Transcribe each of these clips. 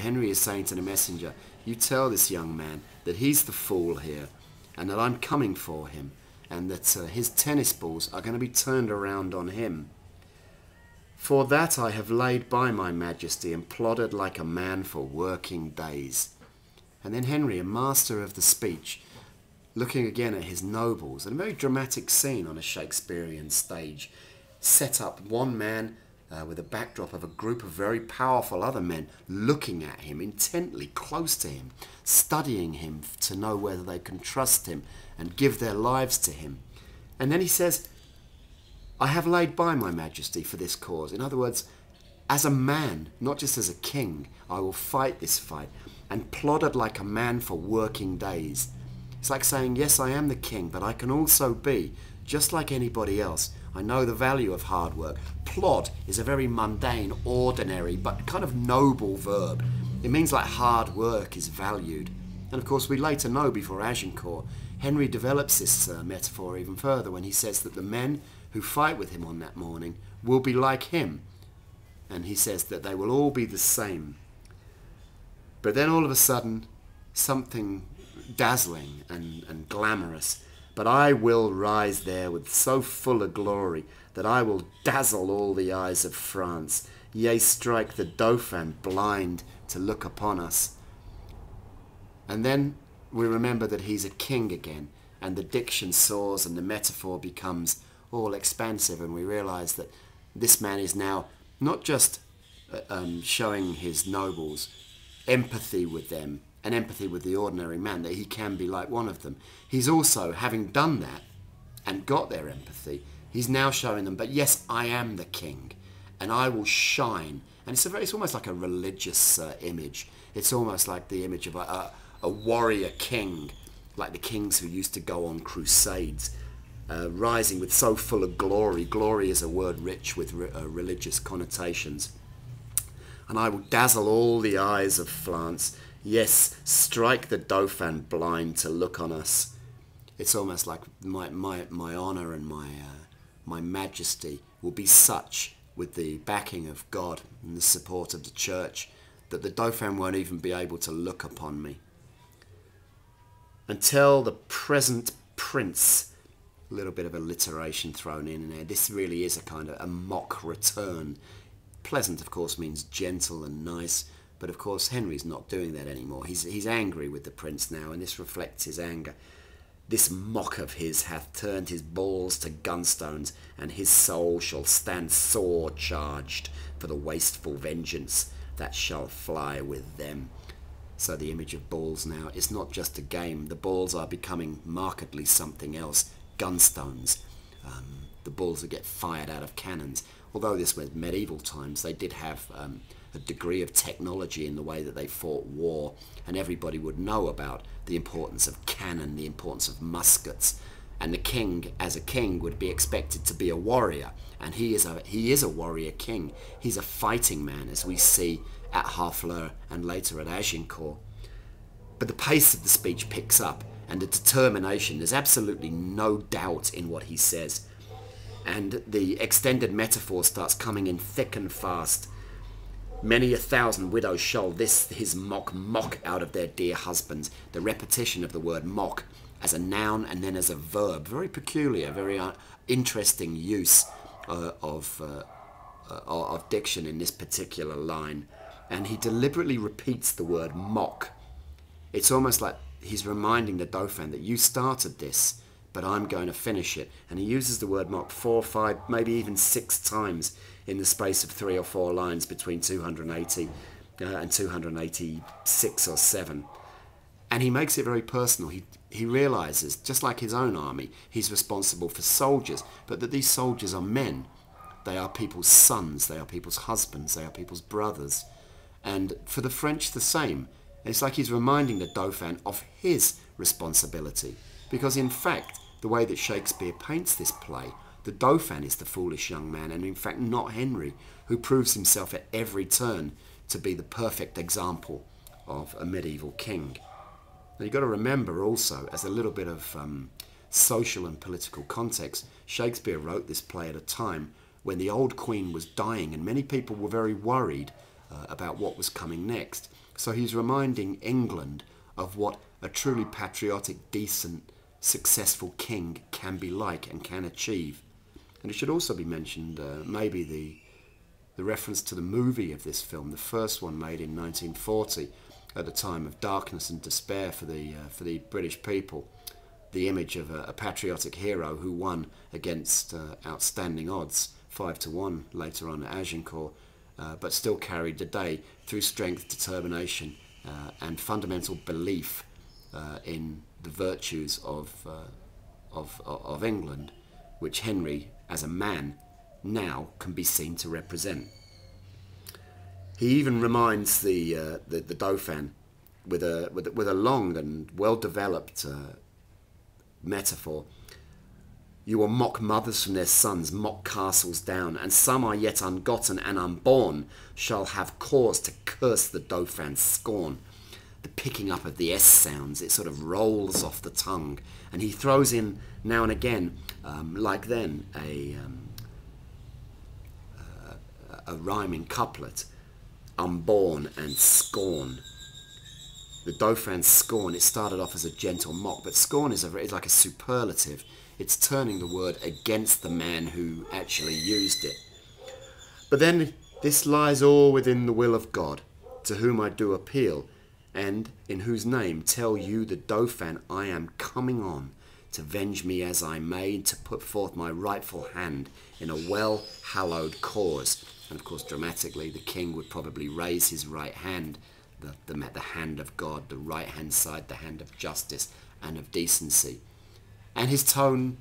Henry is saying to the messenger, you tell this young man that he's the fool here and that I'm coming for him and that his tennis balls are going to be turned around on him. For that I have laid by my majesty and plodded like a man for working days. And then Henry, a master of the speech, looking again at his nobles, and a very dramatic scene on a Shakespearean stage, set up one man with a backdrop of a group of very powerful other men looking at him intently, close to him, studying him to know whether they can trust him and give their lives to him. And then he says, I have laid by my majesty for this cause. In other words, as a man, not just as a king, I will fight this fight, and plodded like a man for working days. It's like saying, yes, I am the king, but I can also be, just like anybody else. I know the value of hard work. Plod is a very mundane, ordinary, but kind of noble verb. It means like hard work is valued. And of course, we later know before Agincourt, Henry develops this metaphor even further when he says that the men who fight with him on that morning will be like him. And he says that they will all be the same. But then all of a sudden, something dazzling and glamorous. But I will rise there with so full a glory that I will dazzle all the eyes of France, yea, strike the Dauphin blind to look upon us. And then we remember that he's a king again, and the diction soars and the metaphor becomes all expansive, and we realize that this man is now not just showing his nobles empathy with them, and empathy with the ordinary man, that he can be like one of them. He's also, having done that and got their empathy, he's now showing them, but yes, I am the king and I will shine. And it's almost like a religious image. It's almost like the image of a warrior king, like the kings who used to go on crusades, rising with so full of glory. Glory is a word rich with religious connotations. And I will dazzle all the eyes of France. Yes, strike the Dauphin blind to look on us. It's almost like my honour and my majesty will be such, with the backing of God and the support of the church, that the Dauphin won't even be able to look upon me. Until the present prince, a little bit of alliteration thrown in there. This really is a kind of a mock return. Pleasant, of course, means gentle and nice. But of course, Henry's not doing that anymore. He's angry with the prince now, and this reflects his anger. This mock of his hath turned his balls to gunstones, and his soul shall stand sore charged for the wasteful vengeance that shall fly with them. So the image of balls now is not just a game. The balls are becoming markedly something else. Gunstones. The balls that get fired out of cannons. Although this was medieval times, they did have a degree of technology in the way that they fought war, and everybody would know about the importance of cannon, the importance of muskets, and the king, as a king, would be expected to be a warrior, and he is a warrior king. He's a fighting man, as we see at Harfleur and later at Agincourt. But the pace of the speech picks up, and the determination, there's absolutely no doubt in what he says, and the extended metaphor starts coming in thick and fast. Many a thousand widows shall this his mock out of their dear husbands. The repetition of the word mock as a noun and then as a verb. Very peculiar, very interesting use of diction in this particular line. And he deliberately repeats the word mock. It's almost like he's reminding the Dauphin that you started this, but I'm going to finish it. And he uses the word mock 4, 5, maybe even 6 times in the space of 3 or 4 lines between 280 and 286 or 7. And he makes it very personal. He realizes, just like his own army, he's responsible for soldiers, but that these soldiers are men. They are people's sons, they are people's husbands, they are people's brothers. And for the French, the same. It's like he's reminding the Dauphin of his responsibility. Because in fact, the way that Shakespeare paints this play, the Dauphin is the foolish young man, and in fact not Henry, who proves himself at every turn to be the perfect example of a medieval king. Now you've got to remember also, as a little bit of social and political context, Shakespeare wrote this play at a time when the old queen was dying, and many people were very worried about what was coming next. So he's reminding England of what a truly patriotic, decent, successful king can be like and can achieve. And it should also be mentioned, maybe the reference to the movie of this film, the first one made in 1940, at a time of darkness and despair for the British people. The image of a patriotic hero who won against outstanding odds, 5-1 later on at Agincourt, but still carried the day through strength, determination, and fundamental belief in the virtues of England, which Henry, as a man, now can be seen to represent. He even reminds the Dauphin with a long and well-developed metaphor. You will mock mothers from their sons, mock castles down, and some are yet ungotten and unborn shall have cause to curse the Dauphin's scorn. The picking up of the S sounds, it sort of rolls off the tongue, and he throws in now and again, like then, a rhyming couplet, unborn and scorn. The Dauphin's scorn, it started off as a gentle mock, but scorn is like a superlative. It's turning the word against the man who actually used it. But then this lies all within the will of God, to whom I do appeal, and in whose name tell you the Dauphin I am coming on, to venge me as I may, to put forth my rightful hand in a well-hallowed cause. And of course, dramatically, the king would probably raise his right hand, the hand of God, the right-hand side, the hand of justice and of decency. And his tone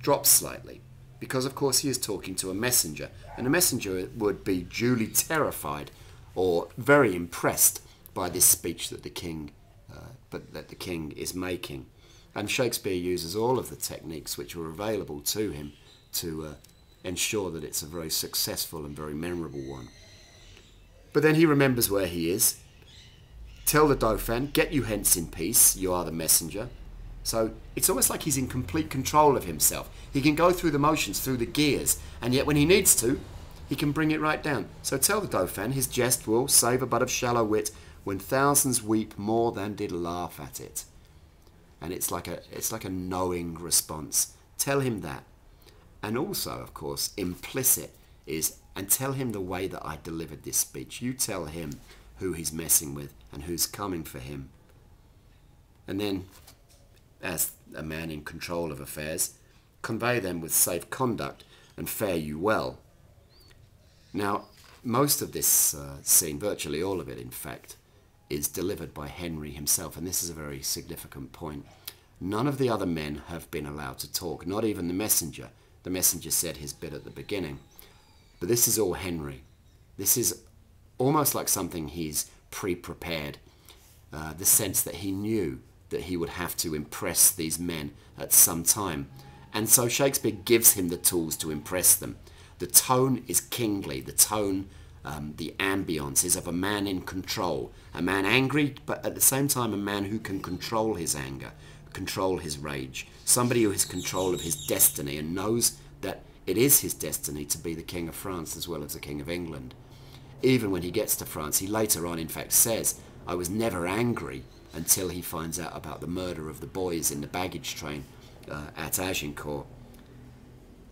drops slightly, because of course he is talking to a messenger, and a messenger would be duly terrified or very impressed by this speech that the king is making. And Shakespeare uses all of the techniques which were available to him to ensure that it's a very successful and very memorable one. But then he remembers where he is. Tell the Dauphin, get you hence in peace, you are the messenger. So it's almost like he's in complete control of himself. He can go through the motions, through the gears, and yet when he needs to, he can bring it right down. So tell the Dauphin, his jest will savour but of shallow wit, when thousands weep more than did laugh at it. And it's like a knowing response. Tell him that. And also, of course, implicit is, and tell him the way that I delivered this speech. You tell him who he's messing with and who's coming for him. And then, as a man in control of affairs, convey them with safe conduct and fare you well. Now, most of this scene, virtually all of it in fact, is delivered by Henry himself, and this is a very significant point. None of the other men have been allowed to talk, not even the messenger. The messenger said his bit at the beginning. But this is all Henry. This is almost like something he's pre-prepared, the sense that he knew that he would have to impress these men at some time. And so Shakespeare gives him the tools to impress them. The tone is kingly. The tone, the ambience is of a man in control. A man angry, but at the same time a man who can control his anger, control his rage. Somebody who has control of his destiny and knows that it is his destiny to be the King of France as well as the King of England. Even when he gets to France, he later on in fact says, I was never angry until he finds out about the murder of the boys in the baggage train at Agincourt.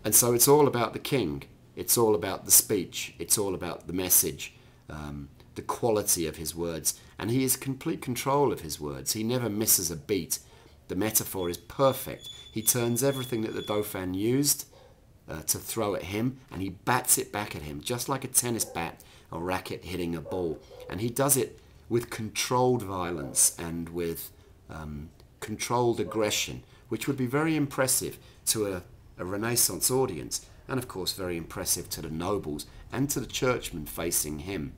And so it's all about the king. It's all about the speech. It's all about the message, the quality of his words. And he is in complete control of his words. He never misses a beat. The metaphor is perfect. He turns everything that the Dauphin used to throw at him, and he bats it back at him, just like a tennis bat or racket hitting a ball. And he does it with controlled violence and with controlled aggression, which would be very impressive to a Renaissance audience, and of course very impressive to the nobles and to the churchmen facing him.